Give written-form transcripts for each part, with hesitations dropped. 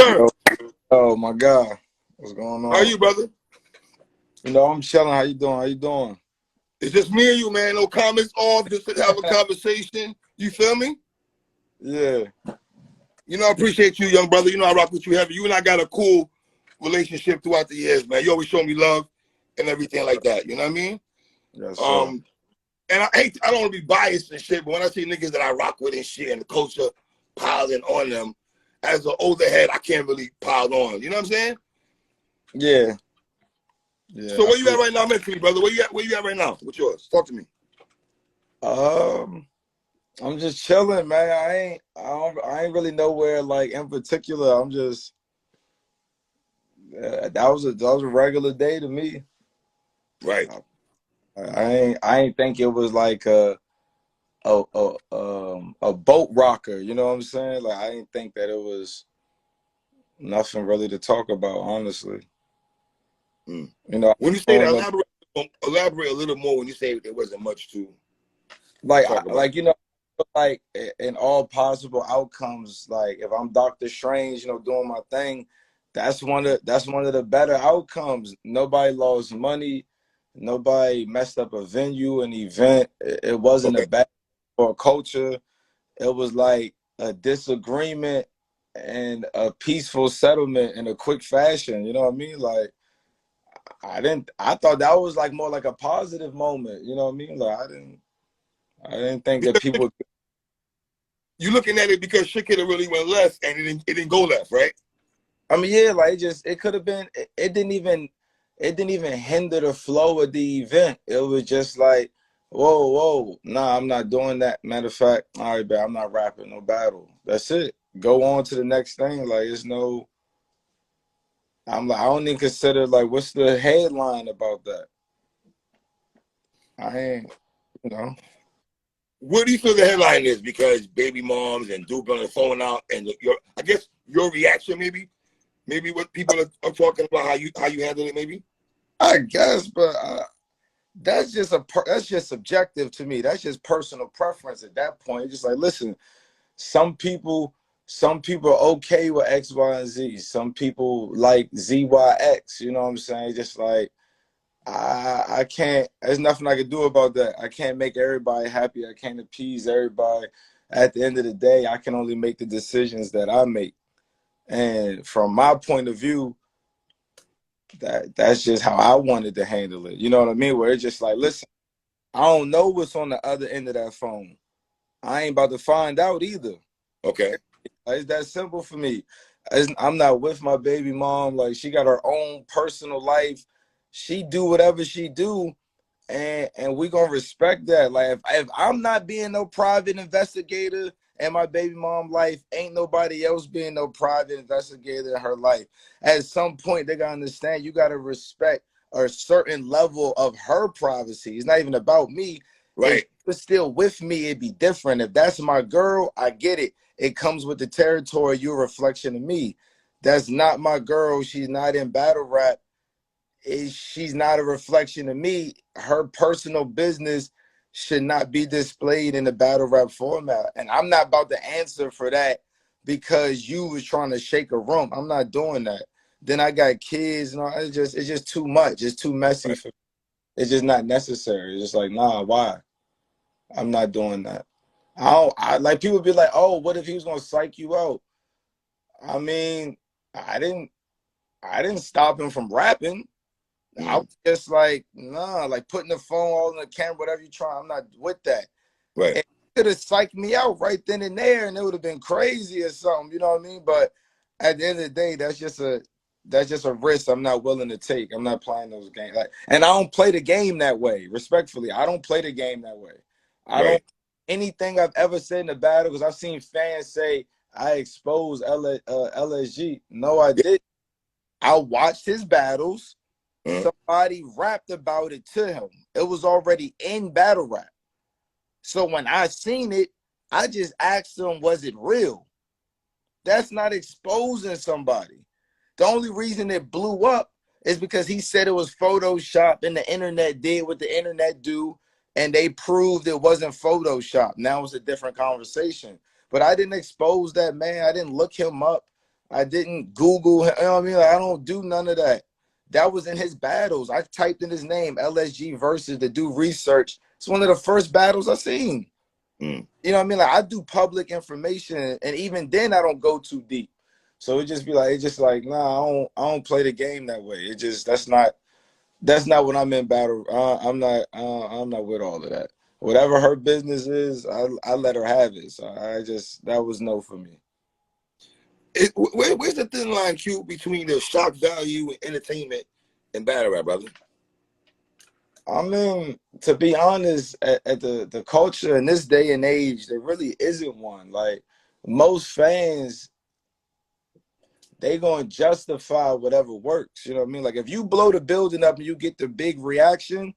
Turn. Oh my God, what's going on? How are you, brother? You know, I'm chilling. How you doing? How you doing? It's just me and you, man. No comments off. Just to have a conversation. You feel me? Yeah. You know, I appreciate you, young brother. You know, I rock with you heavy. You and I got a cool relationship throughout the years, man. You always show me love and everything like that. You know what I mean? Yes, sir. And I don't want to be biased and shit, but when I see niggas that I rock with and shit, and the culture piling on them, as an older head, I can't really pile on. You know what I'm saying? Yeah. Yeah. So where you at right now, mentally, brother? Where you at right now? What's yours? Talk to me. I'm just chilling, man. I ain't really nowhere like in particular. I'm just that was a regular day to me. Right. I ain't think it was like a boat rocker. You know what I'm saying? Like I didn't think that it was nothing really to talk about, honestly. You know, When you say that, elaborate a little more. When you say there wasn't much to talk about. like you know, like in all possible outcomes. Like if I'm Doctor Strange, you know, doing my thing, that's one of the better outcomes. Nobody lost money. Nobody messed up a venue, an event. It wasn't a bad for a culture. It was like a disagreement and a peaceful settlement in a quick fashion. You know what I mean? Like I thought that was like more like a positive moment. You know what I mean? Like I didn't think that people. You looking at it because shit could have really went left and it didn't go left, right? I mean, yeah, like it could have been. It didn't even hinder the flow of the event. It was just like, whoa, nah, I'm not doing that. Matter of fact, all right, man, I'm not rapping no battle. That's it. Go on to the next thing. Like it's no. I'm like I don't even consider like what's the headline about that. I ain't, you know. What do you feel the headline is? Because baby moms and dude on the phone out, and I guess your reaction, maybe what people are talking about, how you handle it, maybe. I guess, but that's just subjective to me. That's just personal preference at that point. It's just like, listen, some people are okay with X, Y, and Z. Some people like ZYX. You know what I'm saying? Just like I can't. There's nothing I can do about that. I can't make everybody happy. I can't appease everybody. At the end of the day, I can only make the decisions that I make. And from my point of view, that's just how I wanted to handle it. You know what I mean? Where it's just like, listen, I don't know what's on the other end of that phone. I ain't about to find out either. Okay. It's that simple for me. I'm not with my baby mom. Like she got her own personal life. She do whatever she do, and we gonna respect that. Like if I'm not being no private investigator in my baby mom life, ain't nobody else being no private investigator in her life. At some point, they gotta understand you gotta respect a certain level of her privacy. It's not even about me. Right. If it's still with me, it'd be different. If that's my girl, I get it. It comes with the territory. You're a reflection of me. That's not my girl. She's not in battle rap. She's not a reflection of me. Her personal business should not be displayed in the battle rap format. And I'm not about to answer for that because you was trying to shake a room. I'm not doing that. Then I got kids and all. It's just too much. It's too messy for me. It's just not necessary. It's just like, nah, why? I'm not doing that. I like people be like, oh, what if he was gonna psych you out? I mean, I didn't stop him from rapping. I was just like, nah, like putting the phone all in the camera, whatever you try. I'm not with that. Right. It could have psyched me out right then and there, and it would have been crazy or something. You know what I mean? But at the end of the day, that's just a risk I'm not willing to take. I'm not playing those games. And I don't play the game that way. Respectfully, I don't play the game that way. I don't. Anything I've ever said in the battle, because I've seen fans say I exposed LSG. No, I didn't. I watched his battles. Somebody rapped about it to him. It was already in battle rap. So when I seen it, I just asked him, was it real? That's not exposing somebody. The only reason it blew up is because he said it was Photoshop and the internet did what the internet do, and they proved it wasn't Photoshop. Now it's a different conversation. But I didn't expose that man. I didn't look him up. I didn't Google, you know what I mean? Like, I don't do none of that. That was in his battles. I typed in his name, LSG versus, to do research. It's one of the first battles I seen. Mm. You know what I mean? Like, I do public information, and even then I don't go too deep. So it just be like, it's just like, nah, I don't play the game that way. It just, that's not what I'm in battle. I'm not with all of that. Whatever her business is, I let her have it. So that was no for me. Where's the thin line, Q, between the shock value and entertainment and battle rap, brother? I mean, to be honest, at the culture in this day and age, there really isn't one. Like, most fans, they gonna justify whatever works. You know what I mean? Like, if you blow the building up and you get the big reaction,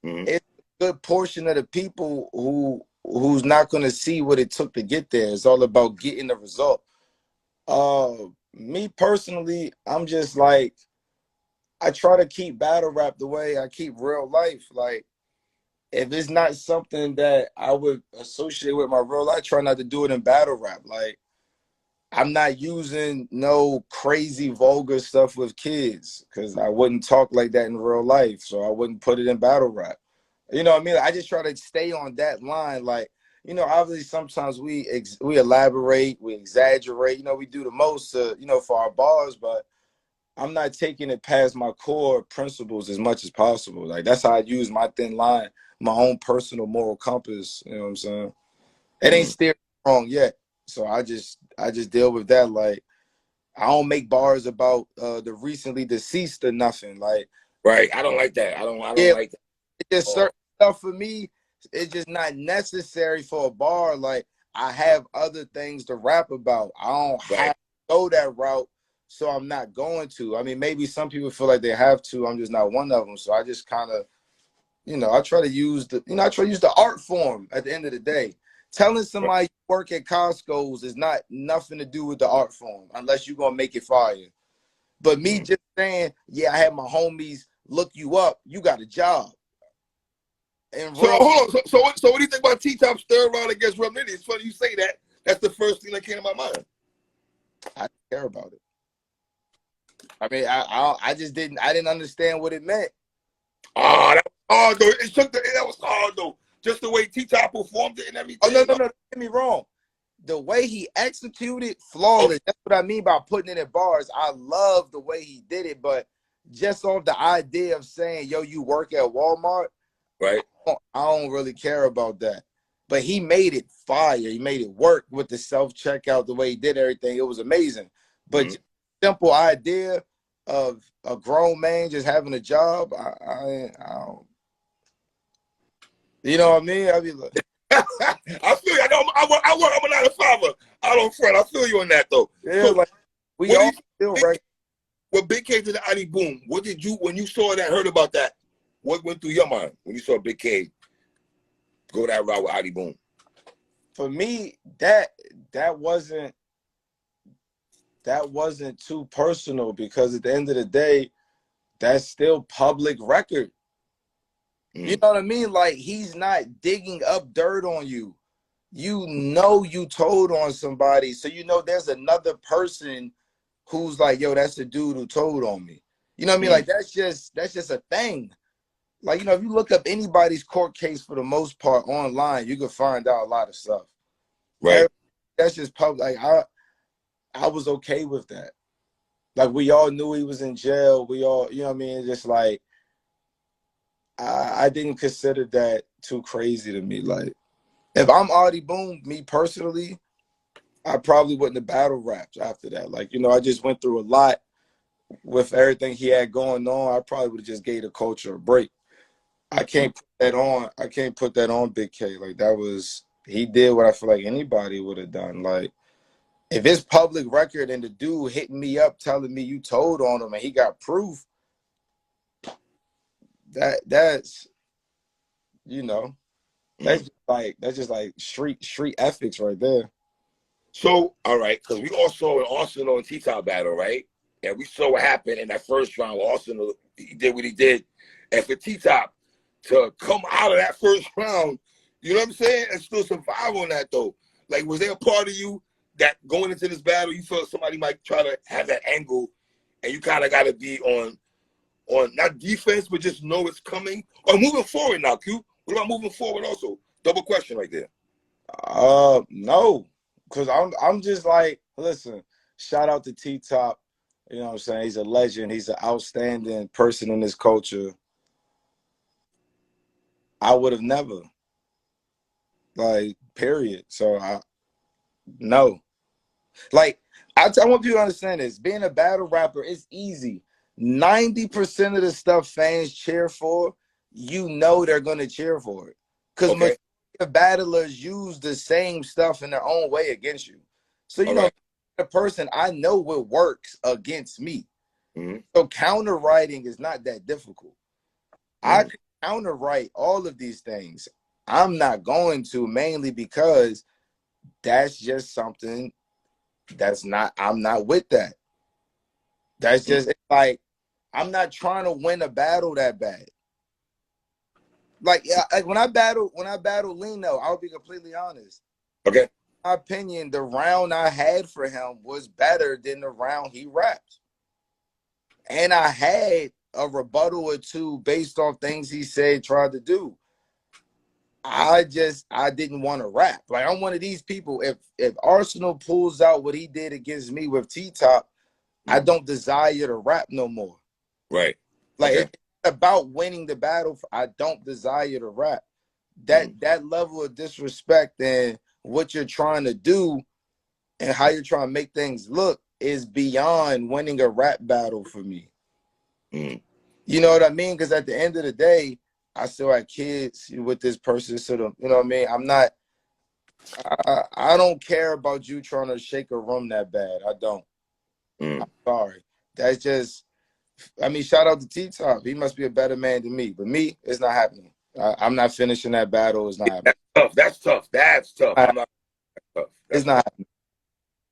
Mm-hmm. it's a good portion of the people who's not gonna see what it took to get there. It's all about getting the result. Me personally, I'm just like, I try to keep battle rap the way I keep real life. Like, if it's not something that I would associate with my real life, I try not to do it in battle rap. Like, I'm not using no crazy vulgar stuff with kids because I wouldn't talk like that in real life. So I wouldn't put it in battle rap. You know what I mean? I just try to stay on that line. Like, you know, obviously sometimes we elaborate, we exaggerate. You know, we do the most, for our bars, but I'm not taking it past my core principles as much as possible. Like, that's how I use my thin line, my own personal moral compass. You know what I'm saying? It ain't Mm-hmm. steered wrong yet. So I just deal with that. Like, I don't make bars about the recently deceased or nothing. Like, Right. I don't like that. I don't yeah, like that. it's just Oh, certain stuff for me. It's just not necessary for a bar. Like, I have other things to rap about. I don't right. have to go that route, so I'm not going to. I mean, maybe some people feel like they have to. I'm just not one of them. So I just kind of, I try to use the art form at the end of the day. Telling Right. somebody you work at Costco's is not nothing to do with the art form unless you're gonna make it fire. But me Mm-hmm. just saying, yeah, I had my homies look you up, you got a job. And So real, hold on. So what do you think about T-Top third round against Rum Nitty? It's funny you say that. That's the first thing that came to my mind. I didn't care about it. I mean, I just didn't understand what it meant. Oh, that was hard though. That was hard though. Just the way T-Top performed it and Oh, no, everything. no, no, don't get me wrong. The way he executed, Okay. flawless. That's what I mean by putting it in bars. I love the way he did it, but just off the idea of saying, yo, you work at Walmart, Right. I don't really care about that. But he made it fire. He made it work with the self-checkout, the way he did everything. It was amazing. But Mm-hmm. just simple idea of a grown man just having a job, I don't, you know what I mean? I mean, look, I feel you. I know. I'm a 9 to 5. I don't fret. I feel you on that though. yeah, So like we what do all you feel think? right. When Big K did the Ali Boom, what did you when you saw that, heard about that? What went through your mind when you saw Big K go that route with Ali Boom? For me, that wasn't too personal because at the end of the day, that's still public record. You Mm. know what I mean? Like, he's not digging up dirt on you. You know you told on somebody, so you know there's another person who's like, yo, that's the dude who told on me. You know what I mean? Mm. Like, that's just a thing. Like, if you look up anybody's court case for the most part online, you can find out a lot of stuff. Right. That's just public. Like, I was okay with that. Like, we all knew he was in jail. We all, you know what I mean? Just like, I didn't consider that too crazy to me. Like, if I'm Artie Boom, me personally, I probably wouldn't have battle raps after that. Like, I just went through a lot with everything he had going on. I probably would have just gave the culture a break. I can't put that on. I can't put that on Big K. Like, he did what I feel like anybody would have done. Like, if it's public record and the dude hitting me up telling me you told on him and he got proof, that's you know Mm. that's just like street ethics right there. So all right, because we all saw an Arsenal and T-Top battle, right? And we saw what happened in that first round. Arsenal, he did what he did, and for T-Top to come out of that first round, you know what I'm saying, and still survive on that though. Like, was there a part of you that going into this battle, you feel somebody might try to have that angle, and you kind of got to be on not defense, but just know it's coming? Or moving forward now, Q? What about moving forward also? Double question right there. No, because I'm just like, listen, shout out to T Top. You know what I'm saying? He's a legend. He's an outstanding person in this culture. I would have never, like, period. So no. Like, I want people to understand this. Being a battle rapper is easy. 90% of the stuff fans cheer for, you know they're gonna cheer for it. Because Okay. the battlers use the same stuff in their own way against you. So you All know, right. the person I know what works against me. Mm-hmm. So counter writing is not that difficult. I can counter write all of these things. I'm not going to, mainly because that's just something that's not, I'm not with that. That's just, it's like, I'm not trying to win a battle that bad. Like, yeah, like when I battle Lino, I'll be completely honest. Okay. In my opinion, the round I had for him was better than the round he rapped. And I had a rebuttal or two based on things he said, tried to do. I didn't want to rap. Like, I'm one of these people. If Arsenal pulls out what he did against me with T Top, I don't desire to rap no more. Right. Like, okay. it's about winning the battle. I don't desire to rap. That level of disrespect and what you're trying to do and how you're trying to make things look is beyond winning a rap battle for me. You know what I mean? Because at the end of the day, I still have kids with this person. So, you know what I mean? I don't care about you trying to shake a room that bad. I don't. I'm sorry. That's just, I mean, shout out to T-Top. He must be a better man than me. But me, it's not happening. I'm not finishing that battle. It's not happening. That's tough. That's tough. I'm not tough. It's not happening.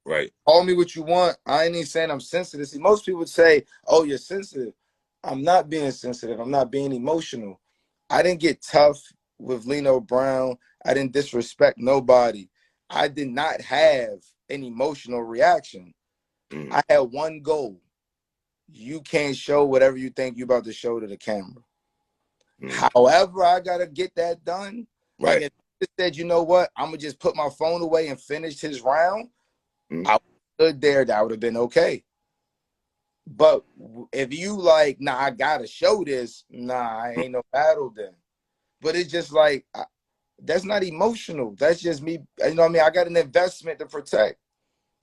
Right. Call me what you want. I ain't even saying I'm sensitive. See, most people would say, oh, you're sensitive. I'm not being sensitive. I'm not being emotional. I didn't get tough with Lino Brown. I didn't disrespect nobody. I did not have an emotional reaction. I had one goal. You can't show whatever you think you're about to show to the camera. However, I got to get that done. Right. Like, if he said, you know what, I'm going to just put my phone away and finish his round, I stood there, that would have been okay. But if you like, nah, I gotta show this, nah, I ain't no battle then. But it's just like, that's not emotional. That's just me. You know what I mean? I got an investment to protect.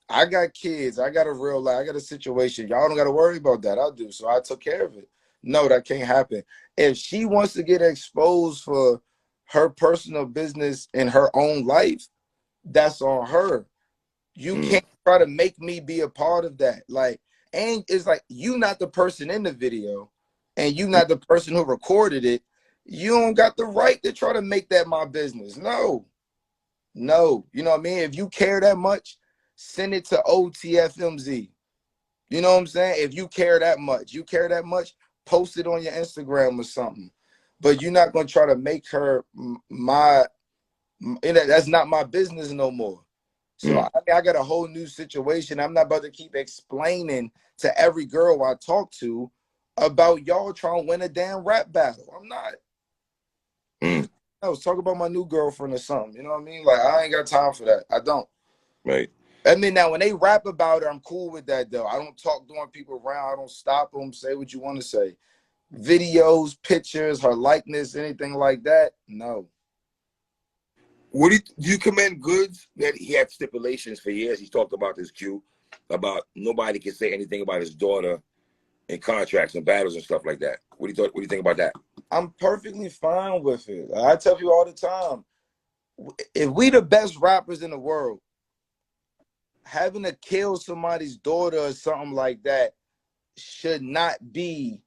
I got kids. I got a real life. I got a situation. Y'all don't got to worry about that. I do. So I took care of it. No, that can't happen. If she wants to get exposed for her personal business in her own life, that's on her. You can't try to make me be a part of that. Like, and it's like, you not the person in the video and you not the person who recorded it. You don't got the right to try to make that my business. No. You know what I mean? If you care that much, send it to OTFMZ. You know what I'm saying? If you care that much, post it on your Instagram or something. But you're not going to try to make her that's not my business no more. So I got a whole new situation. I'm not about to keep explaining to every girl I talk to about y'all trying to win a damn rap battle. I'm not. I was talking about my new girlfriend or something. You know what I mean? Like, I ain't got time for that. I don't. Right. I mean, now when they rap about it, I'm cool with that though. I don't talk during people around. I don't stop them. Say what you want to say. Videos, pictures, her likeness, anything like that. No. Do you commend Goods that he had stipulations for years? He talked about this, Q, about nobody can say anything about his daughter in contracts and battles and stuff like that. What do you think about that? I'm perfectly fine with it. I tell people all the time, if we the best rappers in the world, having to kill somebody's daughter or something like that should not be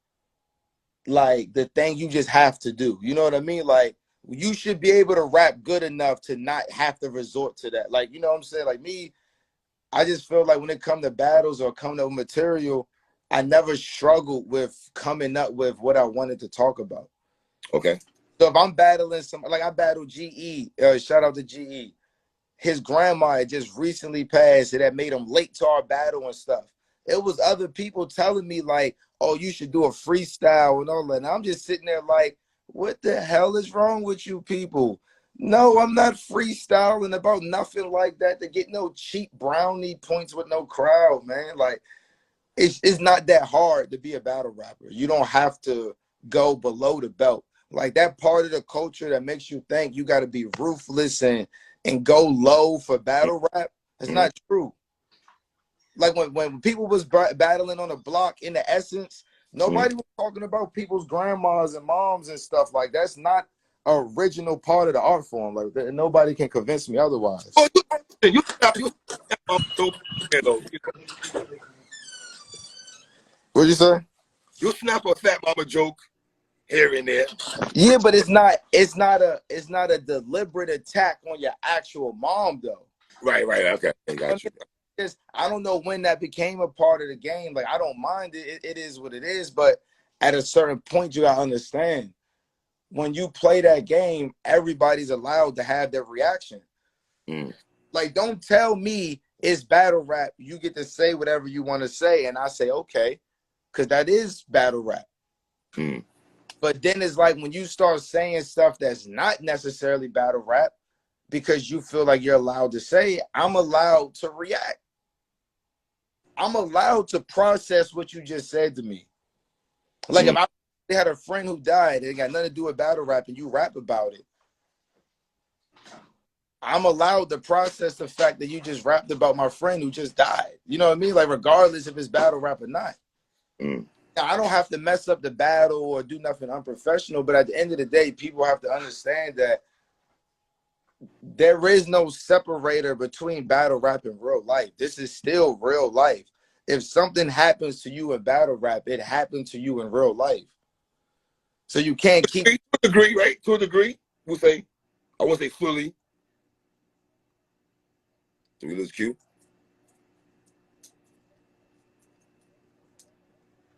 like the thing you just have to do. You know what I mean? Like, you should be able to rap good enough to not have to resort to that. Like, you know what I'm saying? Like me, I just feel like when it comes to battles or come to material, I never struggled with coming up with what I wanted to talk about. Okay. So if I'm battling some, like I battled GE, shout out to GE. his grandma had just recently passed. It had made him late to our battle and stuff. It was other people telling me like, oh, you should do a freestyle and all that. And I'm just sitting there like, what the hell is wrong with you people? No, I'm not freestyling about nothing like that to get no cheap brownie points with no crowd, man. Like, it's not that hard to be a battle rapper. You don't have to go below the belt. Like, that part of the culture that makes you think you got to be ruthless and go low for battle rap, it's not true. Like when people was battling on the block, in the essence, nobody was talking about people's grandmas and moms and stuff. Like, that's not an original part of the art form. Like, nobody can convince me otherwise. Well, you What'd you say? You snap a fat mama joke here and there. Yeah, but it's not a deliberate attack on your actual mom though. Right, okay, I got you. I don't know when that became a part of the game. Like, I don't mind it. It is what it is. But at a certain point, you gotta understand, when you play that game, everybody's allowed to have their reaction. Like, don't tell me it's battle rap. You get to say whatever you want to say, and I say okay, because that is battle rap. But then it's like when you start saying stuff that's not necessarily battle rap because you feel like you're allowed to say, I'm allowed to react. I'm allowed to process what you just said to me. Like, if I had a friend who died, it got nothing to do with battle rap, and you rap about it, I'm allowed to process the fact that you just rapped about my friend who just died. You know what I mean? Like, regardless if it's battle rap or not. Now, I don't have to mess up the battle or do nothing unprofessional, but at the end of the day, people have to understand that there is no separator between battle rap and real life. This is still real life. If something happens to you in battle rap, it happened to you in real life. So you can't keep... To a degree, right? To a degree, we'll say. I won't say fully. Do we lose Q?